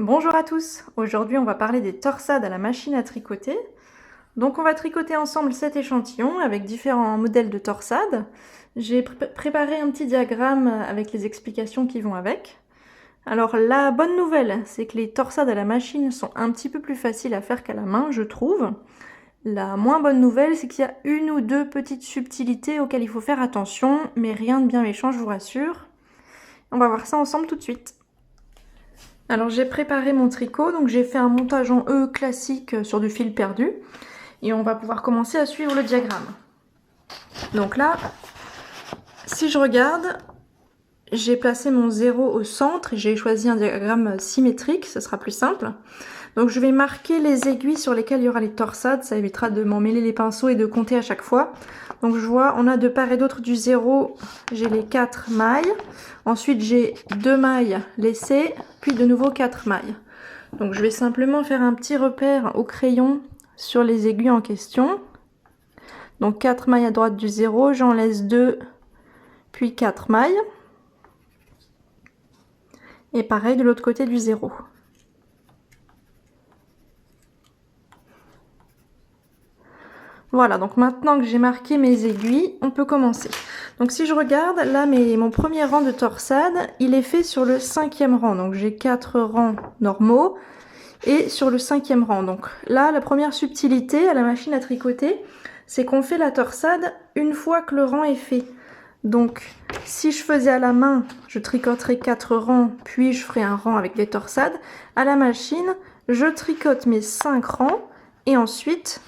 Bonjour à tous, aujourd'hui on va parler des torsades à la machine à tricoter. Donc on va tricoter ensemble cet échantillon avec différents modèles de torsades. J'ai préparé un petit diagramme avec les explications qui vont avec. Alors la bonne nouvelle, c'est que les torsades à la machine sont un petit peu plus faciles à faire qu'à la main, je trouve. La moins bonne nouvelle, c'est qu'il y a une ou deux petites subtilités auxquelles il faut faire attention, mais rien de bien méchant, je vous rassure. On va voir ça ensemble tout de suite. Alors j'ai préparé mon tricot, donc j'ai fait un montage en E classique sur du fil perdu. Et on va pouvoir commencer à suivre le diagramme. Donc là, si je regarde, j'ai placé mon 0 au centre et j'ai choisi un diagramme symétrique, ce sera plus simple. Donc je vais marquer les aiguilles sur lesquelles il y aura les torsades, ça évitera de m'emmêler les pinceaux et de compter à chaque fois. Donc je vois, on a de part et d'autre du 0, j'ai les 4 mailles. Ensuite j'ai 2 mailles laissées, puis de nouveau 4 mailles. Donc je vais simplement faire un petit repère au crayon sur les aiguilles en question. Donc 4 mailles à droite du 0, j'en laisse 2, puis 4 mailles. Et pareil de l'autre côté du 0. Voilà, donc maintenant que j'ai marqué mes aiguilles, on peut commencer. Donc si je regarde, là mon premier rang de torsade, il est fait sur le 5e rang. Donc j'ai 4 rangs normaux et sur le 5e rang. Donc là, la première subtilité à la machine à tricoter, c'est qu'on fait la torsade une fois que le rang est fait. Donc si je faisais à la main, je tricoterais 4 rangs, puis je ferai un rang avec des torsades. À la machine, je tricote mes 5 rangs et ensuite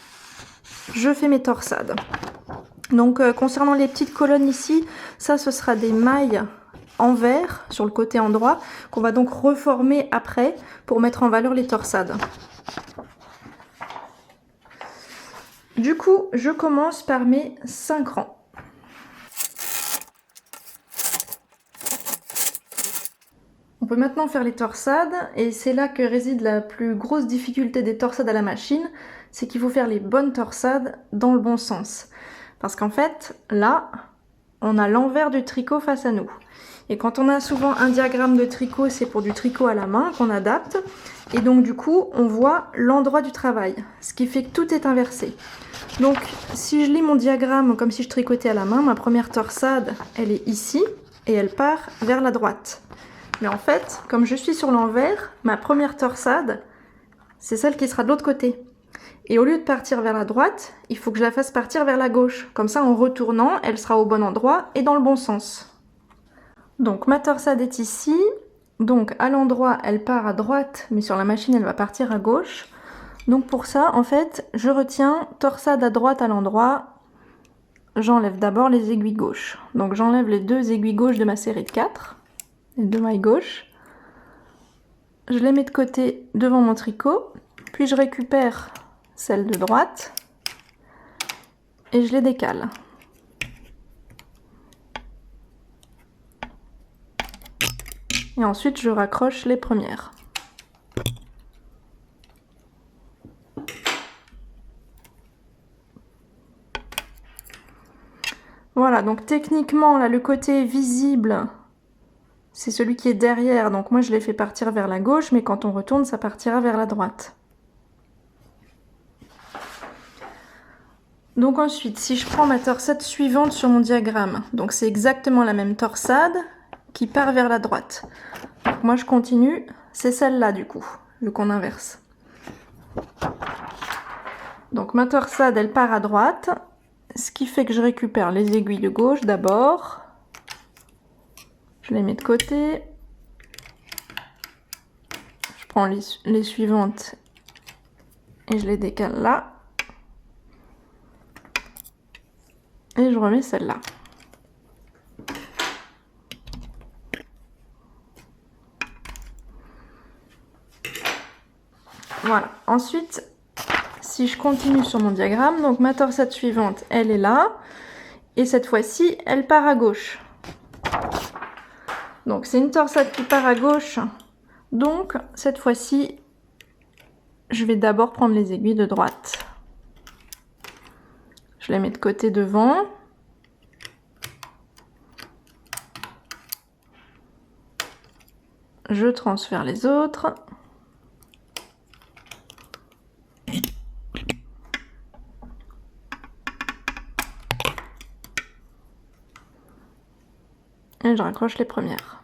je fais mes torsades. Donc concernant les petites colonnes ici, ça ce sera des mailles en vert sur le côté endroit qu'on va donc reformer après pour mettre en valeur les torsades. Du coup, je commence par mes 5 rangs. On peut maintenant faire les torsades et c'est là que réside la plus grosse difficulté des torsades à la machine, c'est qu'il faut faire les bonnes torsades dans le bon sens. Parce qu'en fait, là, on a l'envers du tricot face à nous. Et quand on a souvent un diagramme de tricot, c'est pour du tricot à la main qu'on adapte. Et donc du coup, on voit l'endroit du travail, ce qui fait que tout est inversé. Donc si je lis mon diagramme comme si je tricotais à la main, ma première torsade, elle est ici et elle part vers la droite. Mais en fait, comme je suis sur l'envers, ma première torsade, c'est celle qui sera de l'autre côté. Et au lieu de partir vers la droite, il faut que je la fasse partir vers la gauche. Comme ça, en retournant, elle sera au bon endroit et dans le bon sens. Donc ma torsade est ici. Donc à l'endroit, elle part à droite, mais sur la machine, elle va partir à gauche. Donc pour ça, en fait, je retiens torsade à droite à l'endroit. J'enlève d'abord les aiguilles gauches. Donc j'enlève les 2 aiguilles gauches de ma série de 4. Les 2 mailles gauches. Je les mets de côté devant mon tricot. Puis je récupère celle de droite et je les décale. Et ensuite je raccroche les premières. Voilà, donc techniquement là le côté visible c'est celui qui est derrière, donc moi je l'ai fait partir vers la gauche, mais quand on retourne ça partira vers la droite. Donc ensuite, si je prends ma torsade suivante sur mon diagramme, donc c'est exactement la même torsade qui part vers la droite. Donc moi je continue, c'est celle-là du coup, vu qu'on inverse. Donc ma torsade elle part à droite, ce qui fait que je récupère les aiguilles de gauche d'abord. Je les mets de côté. Je prends les suivantes et je les décale là. Et je remets celle-là. Voilà. Ensuite, si je continue sur mon diagramme, donc ma torsade suivante, elle est là. Et cette fois-ci, elle part à gauche. Donc c'est une torsade qui part à gauche. Donc cette fois-ci, je vais d'abord prendre les aiguilles de droite. Je les mets de côté devant. Je transfère les autres. Et je raccroche les premières.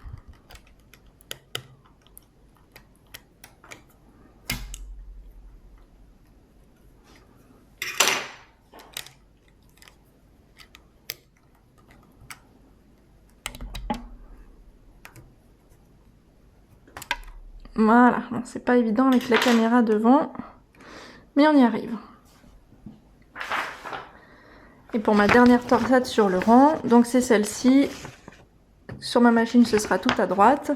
Voilà, bon, c'est pas évident avec la caméra devant, mais on y arrive. Et pour ma dernière torsade sur le rang, donc c'est celle-ci. Sur ma machine, ce sera tout à droite.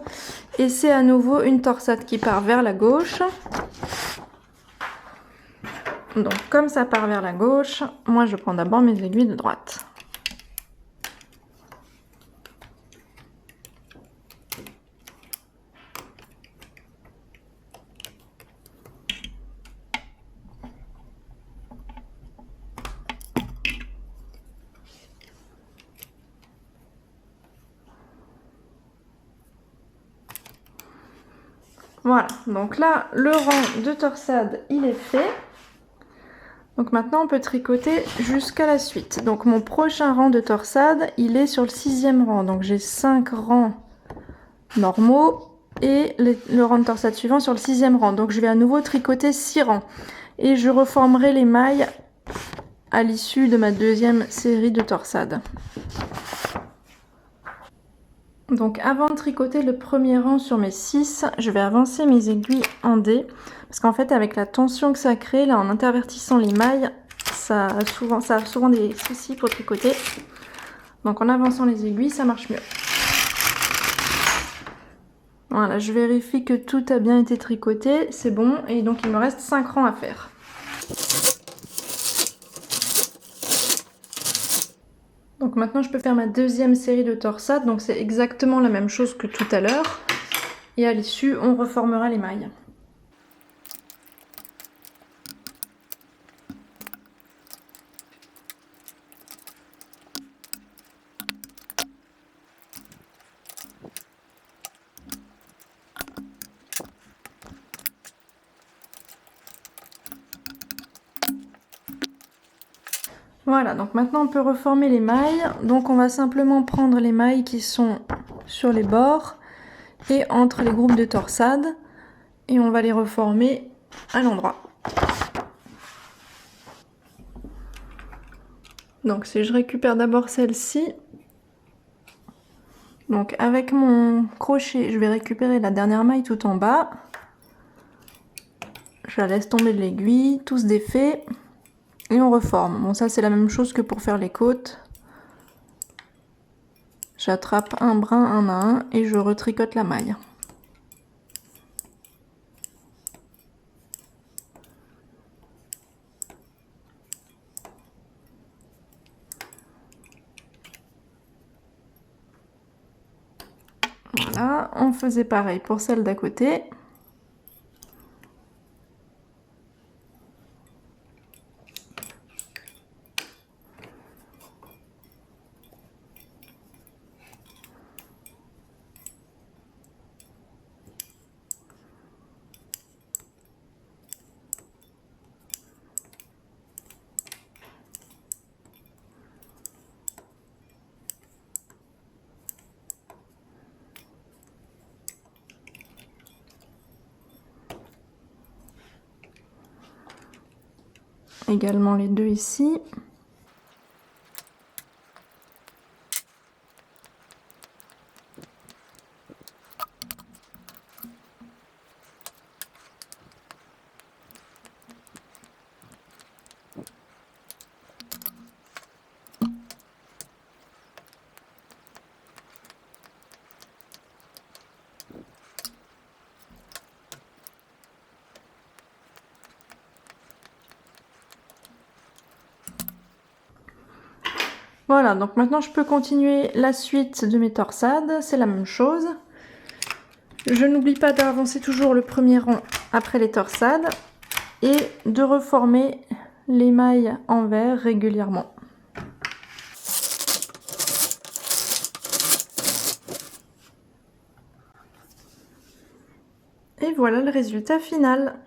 Et c'est à nouveau une torsade qui part vers la gauche. Donc comme ça part vers la gauche, moi je prends d'abord mes aiguilles de droite. Voilà, donc là, le rang de torsade, il est fait. Donc maintenant, on peut tricoter jusqu'à la suite. Donc mon prochain rang de torsade, il est sur le 6e rang. Donc j'ai 5 rangs normaux et le rang de torsade suivant sur le 6e rang. Donc je vais à nouveau tricoter 6 rangs. Et je reformerai les mailles à l'issue de ma deuxième série de torsades. Donc avant de tricoter le premier rang sur mes 6, je vais avancer mes aiguilles en D. Parce qu'en fait, avec la tension que ça crée, là, en intervertissant les mailles, ça a souvent des soucis pour tricoter. Donc en avançant les aiguilles, ça marche mieux. Voilà, je vérifie que tout a bien été tricoté, c'est bon. Et donc il me reste 5 rangs à faire. Donc maintenant, je peux faire ma deuxième série de torsades. Donc c'est exactement la même chose que tout à l'heure. Et à l'issue, on reformera les mailles. Voilà, donc maintenant on peut reformer les mailles. Donc on va simplement prendre les mailles qui sont sur les bords et entre les groupes de torsades et on va les reformer à l'endroit. Donc si je récupère d'abord celle-ci, donc avec mon crochet, je vais récupérer la dernière maille tout en bas. Je la laisse tomber de l'aiguille, tout se défait. Et on reforme. Bon, ça c'est la même chose que pour faire les côtes. J'attrape un brin un à un et je retricote la maille. Voilà, on faisait pareil pour celle d'à côté. Également les deux ici. Voilà, donc maintenant je peux continuer la suite de mes torsades, c'est la même chose. Je n'oublie pas d'avancer toujours le premier rang après les torsades et de reformer les mailles envers régulièrement. Et voilà le résultat final.